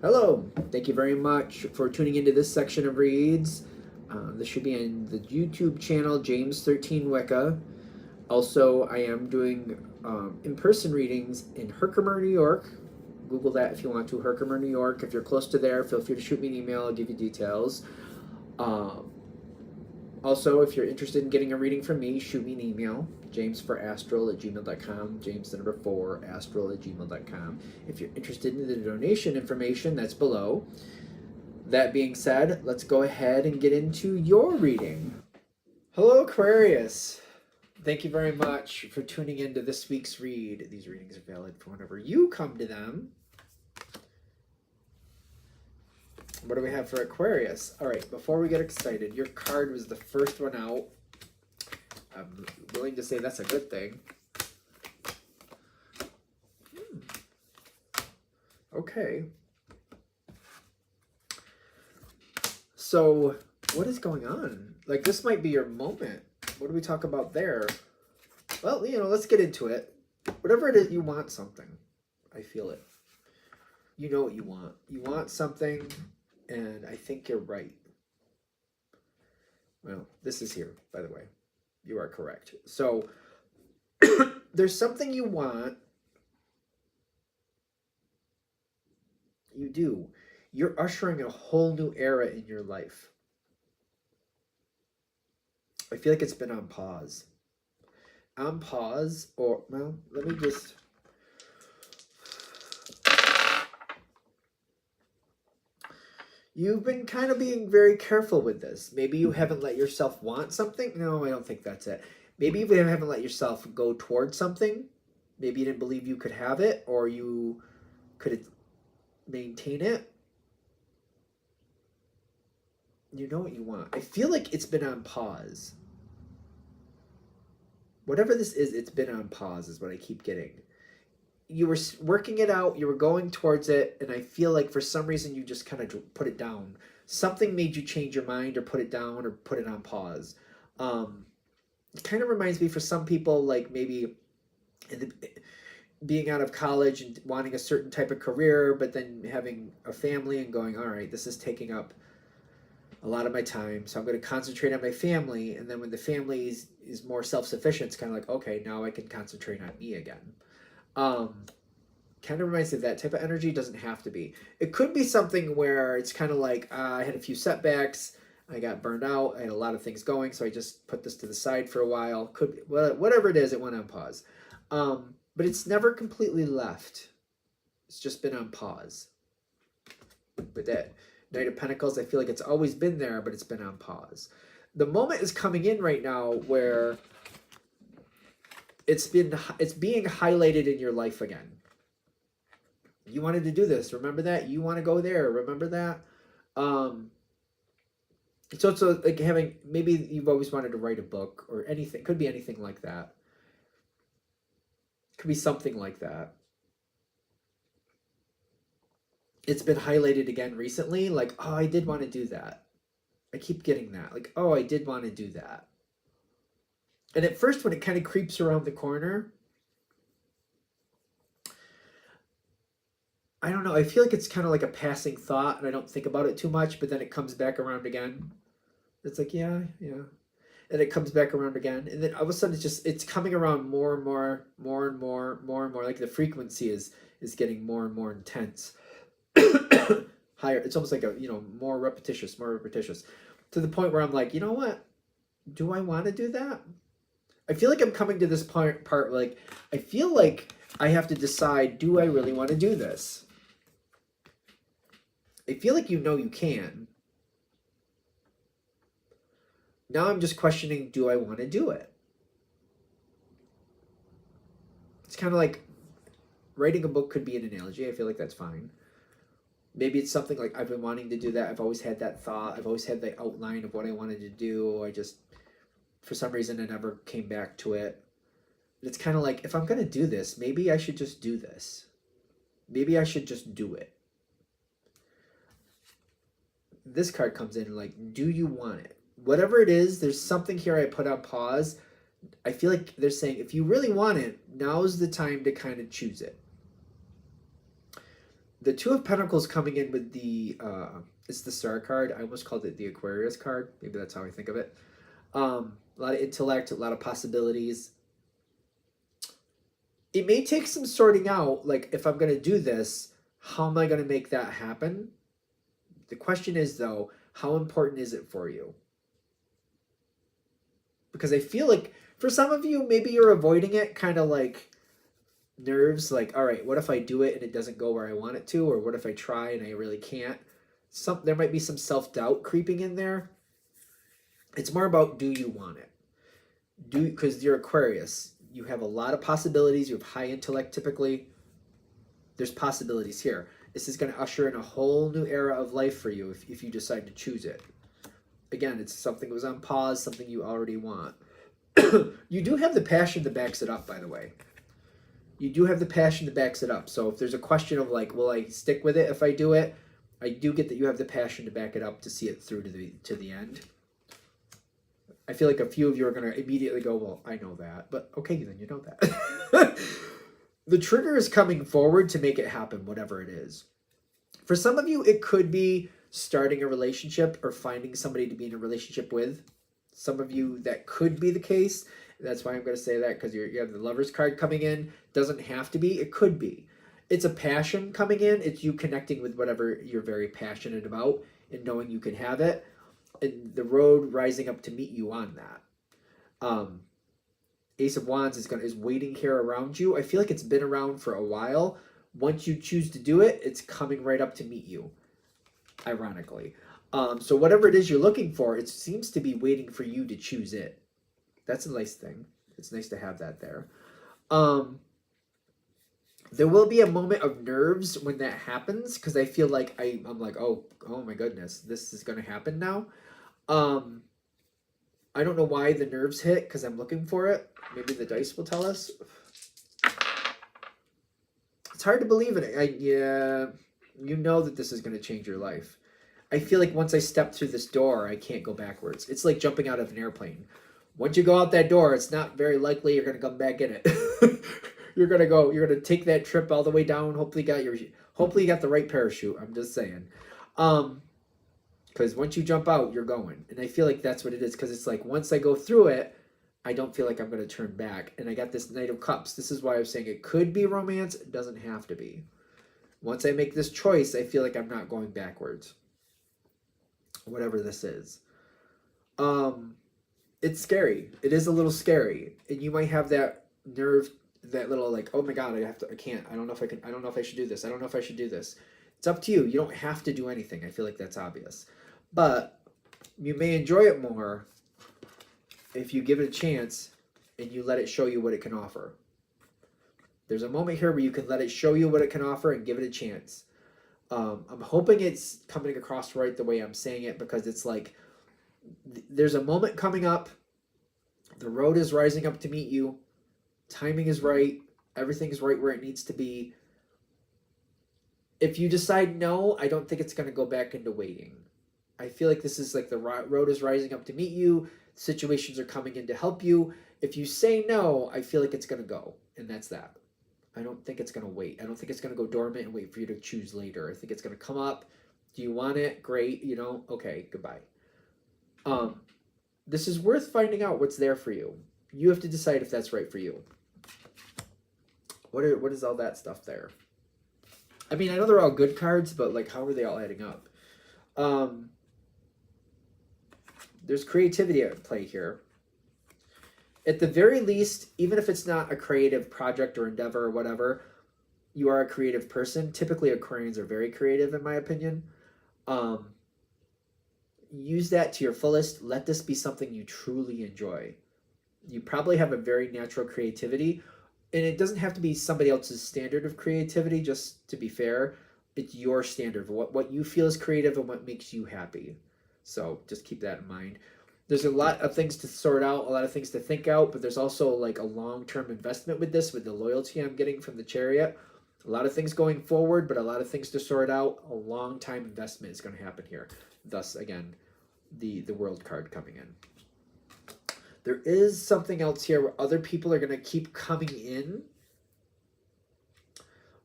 Hello, thank you very much for tuning into this section of reads. This should be on the YouTube channel James13 Wicca. Also, I am doing in-person readings in Herkimer, New York. Google that if you want to, Herkimer, New York. If you're close to there, feel free to shoot me an email. I'll give you details. Also, if you're interested in getting a reading from me, shoot me an email, james4astral@gmail.com, james4astral@gmail.com. If you're interested in the donation information, that's below. That being said, let's go ahead and get into your reading. Hello, Aquarius. Thank you very much for tuning into this week's read. These readings are valid for whenever you come to them. What do we have for Aquarius? All right, before we get excited, your card was the first one out. I'm willing to say that's a good thing. Okay. So, what is going on? Like, this might be your moment. What do we talk about there? Well, let's get into it. Whatever it is, you want something. I feel it. You know what you want. You want something, and I think you're right. Well, this is here, by the way. You are correct. So, there's something you want. You do. You're ushering a whole new era in your life. I feel like it's been on pause. On pause, or, well, let me just... You've been kind of being very careful with this. Maybe you haven't let yourself want something. No, I don't think that's it. Maybe you haven't let yourself go towards something. Maybe you didn't believe you could have it, or you could maintain it. You know what you want. I feel like it's been on pause. Whatever this is, it's been on pause is what I keep getting. You were working it out, you were going towards it, and I feel like for some reason you just kind of put it down. Something made you change your mind or put it down or put it on pause. It kind of reminds me for some people, like maybe being out of college and wanting a certain type of career, but then having a family and going, all right, this is taking up a lot of my time, so I'm going to concentrate on my family. And then when the family is more self-sufficient, it's kind of like, okay, now I can concentrate on me again. Kind of reminds me of that type of energy. Doesn't have to be. It could be something where it's kind of like, I had a few setbacks, I got burned out, I had a lot of things going, so I just put this to the side for a while. Could be, whatever it is, it went on pause. But it's never completely left. It's just been on pause. With that Knight of Pentacles, I feel like it's always been there, but it's been on pause. The moment is coming in right now where it's being highlighted in your life again. You wanted to do this, remember that? You want to go there, remember that? It's also like having, maybe you've always wanted to write a book or anything. Could be anything like that. Could be something like that. It's been highlighted again recently, like, oh, I did want to do that. I keep getting that, like, oh, I did want to do that. And at first, when it kind of creeps around the corner, I don't know, I feel like it's kind of like a passing thought, and I don't think about it too much, but then it comes back around again. It's like, yeah. And it comes back around again. And then all of a sudden, it's coming around more and more, like the frequency is getting more and more intense. Higher. It's almost like a, more repetitious, to the point where I'm like, you know what? Do I want to do that? I feel like I'm coming to this part, like, I feel like I have to decide, do I really want to do this? I feel like you can. Now I'm just questioning, do I want to do it? It's kind of like writing a book could be an analogy. I feel like that's fine. Maybe it's something like, I've been wanting to do that. I've always had that thought. I've always had the outline of what I wanted to do. I just, for some reason, I never came back to it. It's kind of like, if I'm going to do this, maybe I should just do this. Maybe I should just do it. This card comes in like, do you want it? Whatever it is, there's something here I put on pause. I feel like they're saying, if you really want it, now's the time to kind of choose it. The Two of Pentacles coming in with the, it's the Star card. I almost called it the Aquarius card. Maybe that's how I think of it. A lot of intellect, a lot of possibilities. It may take some sorting out, like if I'm going to do this, how am I going to make that happen? The question is, though, how important is it for you? Because I feel like for some of you, maybe you're avoiding it, kind of like nerves, like, all right, what if I do it and it doesn't go where I want it to? Or what if I try and I really can't? There might be some self-doubt creeping in there. It's more about, do you want it? Because you're Aquarius. You have a lot of possibilities. You have high intellect typically. There's possibilities here. This is going to usher in a whole new era of life for you if you decide to choose it. Again, it's something that was on pause, something you already want. You do have the passion that backs it up, by the way. You do have the passion that backs it up. So if there's a question of like, will I stick with it if I do it? I do get that you have the passion to back it up to see it through to the end. I feel like a few of you are going to immediately go, well, I know that. But okay, then you know that. The trigger is coming forward to make it happen, whatever it is. For some of you, it could be starting a relationship or finding somebody to be in a relationship with. Some of you, that could be the case. That's why I'm going to say that, because you have the Lover's card coming in. Doesn't have to be. It could be. It's a passion coming in. It's you connecting with whatever you're very passionate about and knowing you can have it. And the road rising up to meet you on that. Ace of Wands is waiting here around you. I feel like it's been around for a while. Once you choose to do it, it's coming right up to meet you, ironically. So whatever it is you're looking for, it seems to be waiting for you to choose it. That's a nice thing. It's nice to have that there. There will be a moment of nerves when that happens, because I feel like I'm like, oh my goodness, this is going to happen now. I don't know why the nerves hit, because I'm looking for it. Maybe the dice will tell us. It's hard to believe it. Yeah, you know that this is going to change your life. I feel like once I step through this door, I can't go backwards. It's like jumping out of an airplane. Once you go out that door, it's not very likely you're going to come back in it. You're going to take that trip all the way down. Hopefully you got the right parachute. I'm just saying. Because once you jump out, you're going. And I feel like that's what it is. Because it's like, once I go through it, I don't feel like I'm going to turn back. And I got this Knight of Cups. This is why I was saying it could be romance. It doesn't have to be. Once I make this choice, I feel like I'm not going backwards. Whatever this is. It's scary. It is a little scary. And you might have that nerve, that little like, oh my God, I can't. I don't know if I can. I don't know if I should do this. I don't know if I should do this. It's up to you. You don't have to do anything. I feel like that's obvious. But you may enjoy it more if you give it a chance and you let it show you what it can offer. There's a moment here where you can let it show you what it can offer and give it a chance. I'm hoping it's coming across right the way I'm saying it, because it's like there's a moment coming up. The road is rising up to meet you. Timing is right. Everything is right where it needs to be. If you decide no, I don't think it's going to go back into waiting. I feel like this is like the road is rising up to meet you. Situations are coming in to help you. If you say no, I feel like it's going to go. And that's that. I don't think it's going to wait. I don't think it's going to go dormant and wait for you to choose later. I think it's going to come up. Do you want it? Great. You know, okay, goodbye. This is worth finding out what's there for you. You have to decide if that's right for you. What is all that stuff there? I mean, I know they're all good cards, but like, how are they all adding up? There's creativity at play here. At the very least, even if it's not a creative project or endeavor or whatever, you are a creative person. Typically, Aquarians are very creative, in my opinion. Use that to your fullest. Let this be something you truly enjoy. You probably have a very natural creativity, and it doesn't have to be somebody else's standard of creativity, just to be fair. It's your standard of what you feel is creative and what makes you happy. So just keep that in mind. There's a lot of things to sort out, a lot of things to think out, but there's also like a long-term investment with this, with the loyalty I'm getting from the Chariot. A lot of things going forward, but a lot of things to sort out. A long-time investment is going to happen here. Thus, again, the World card coming in. There is something else here where other people are going to keep coming in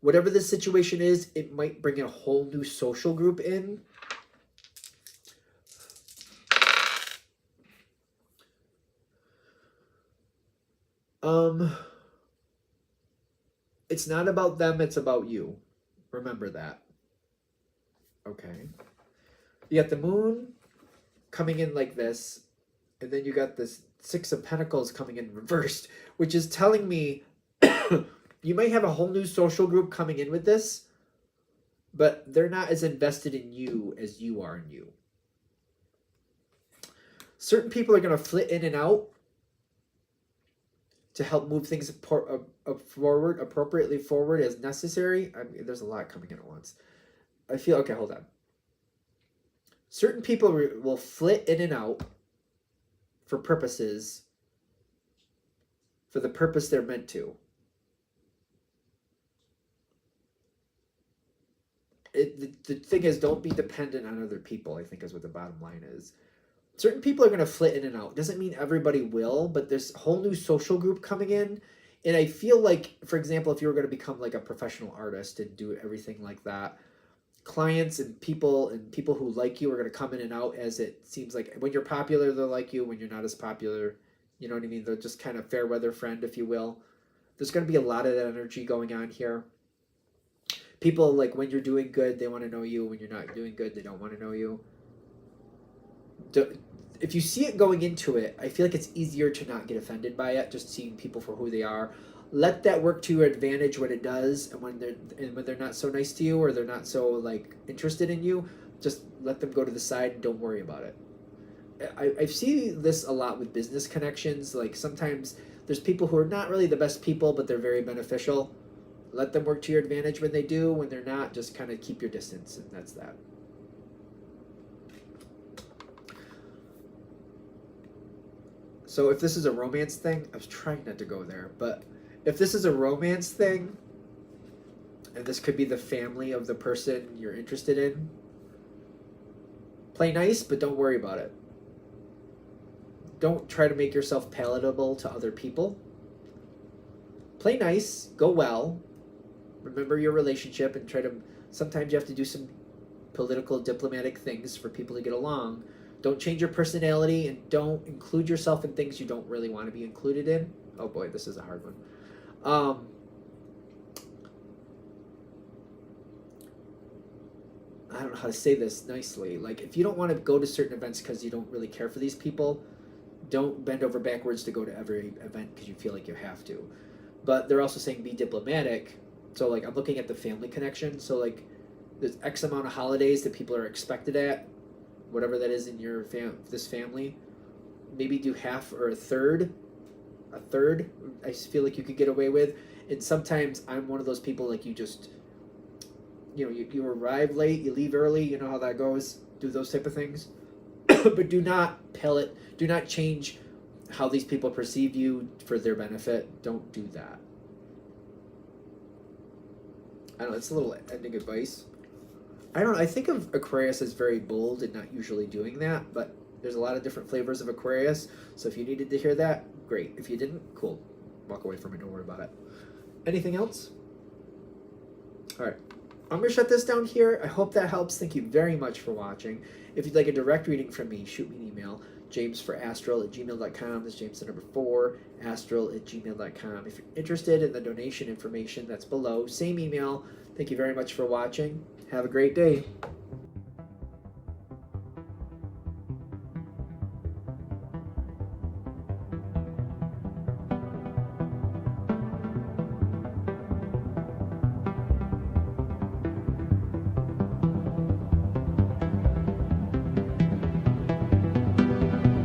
Whatever the situation is, it might bring a whole new social group in. It's not about them, it's about you. Remember that. Okay. You got the moon coming in like this, and then you got this Six of Pentacles coming in reversed, which is telling me you might have a whole new social group coming in with this, but they're not as invested in you as you are in you. Certain people are going to flit in and out to help move things forward, appropriately forward as necessary. I mean, there's a lot coming in at once. I feel, okay, hold on. Certain people will flit in and out for purposes, for the purpose they're meant to. The thing is, don't be dependent on other people, I think is what the bottom line is. Certain people are going to flit in and out. Doesn't mean everybody will, but there's a whole new social group coming in. And I feel like, for example, if you were going to become like a professional artist and do everything like that, clients and people who like you are going to come in and out, as it seems like when you're popular, they'll like you. When you're not as popular, you know what I mean? They're just kind of fair weather friend, if you will. There's going to be a lot of that energy going on here. People, like, when you're doing good, they want to know you. When you're not doing good, they don't want to know you. If you see it going into it, I feel like it's easier to not get offended by it, just seeing people for who they are. Let that work to your advantage when it does, and when they're not so nice to you, or they're not so like interested in you, just let them go to the side and don't worry about it. I've seen this a lot with business connections. Like, sometimes there's people who are not really the best people, but they're very beneficial. Let them work to your advantage when they do. When they're not, just kind of keep your distance, and that's that. So if this is a romance thing, I was trying not to go there, but if this is a romance thing, and this could be the family of the person you're interested in, play nice, but don't worry about it. Don't try to make yourself palatable to other people. Play nice, go well, remember your relationship, and try to, sometimes you have to do some political, diplomatic things for people to get along. Don't change your personality, and don't include yourself in things you don't really want to be included in. Oh boy, this is a hard one. I don't know how to say this nicely. Like, if you don't want to go to certain events because you don't really care for these people, don't bend over backwards to go to every event because you feel like you have to. But they're also saying be diplomatic. So, like, I'm looking at the family connection. So, like, there's X amount of holidays that people are expected at, whatever that is in your this family. Maybe do half or a third. I feel like you could get away with. And sometimes I'm one of those people, like, you just, you know, you arrive late, you leave early, you know how that goes. Do those type of things. But do not change how these people perceive you for their benefit. Don't do that. I don't know, it's a little ending advice. I don't know, I think of Aquarius as very bold and not usually doing that, but there's a lot of different flavors of Aquarius, so if you needed to hear that, great. If you didn't, cool. Walk away from it, don't worry about it. Anything else? All right. I'm going to shut this down here. I hope that helps. Thank you very much for watching. If you'd like a direct reading from me, shoot me an email, jamesforastral@gmail.com. That's James the number 4, astral@gmail.com. If you're interested in the donation information, that's below. Same email. Thank you very much for watching. Have a great day.